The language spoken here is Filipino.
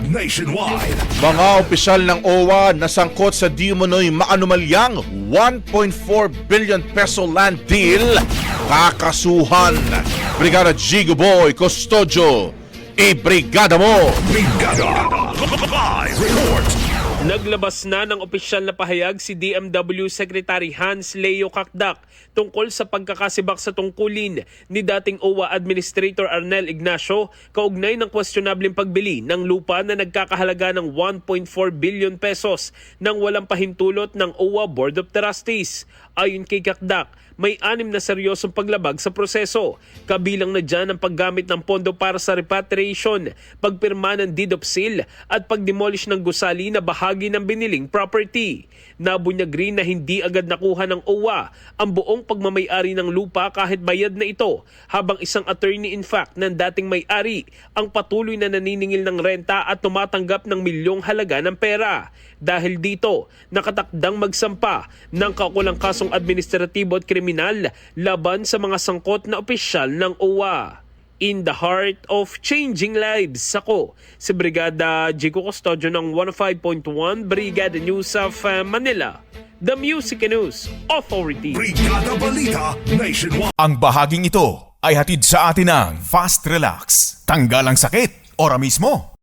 nationwide. Mga opisyal ng OWA nasangkot sa di umano'y maanumalyang 1.4 billion peso land deal kakasuhan. Brigada Jigo Boy Custodio, ibrigada mo! Brigada Live Report. Naglabas na ng opisyal na pahayag si DMW Secretary Hans Leo Kakdak tungkol sa pagkakasibak sa tungkulin ni dating OWA Administrator Arnel Ignacio kaugnay ng questionableng pagbili ng lupa na nagkakahalaga ng 1.4 billion pesos nang walang pahintulot ng OWA Board of Trustees. Ayon kay Kakdak, may 6 na seryosong paglabag sa proseso. Kabilang na dyan ang paggamit ng pondo para sa repatriation, pagpirma ng deed of sale at pagdemolish ng gusali na bahagi ng biniling property. Nabunyag rin na hindi agad nakuha ng OWA ang buong pagmamay-ari ng lupa kahit bayad na ito, habang isang attorney in fact ng dating may-ari ang patuloy na naniningil ng renta at tumatanggap ng milyong halaga ng pera. Dahil dito, nakatakdang magsampa ng kaukulang kasong administratibo at kriminal laban sa mga sangkot na opisyal ng OWA. In the heart of changing lives, ako si Brigada Jigo Custodio ng 105.1 Brigada News of Manila, the Music and News Authority. Brigada Balita Nationwide. Ang bahaging ito ay hatid sa atin ng Fast Relax. Tanggal ang sakit, ora mismo.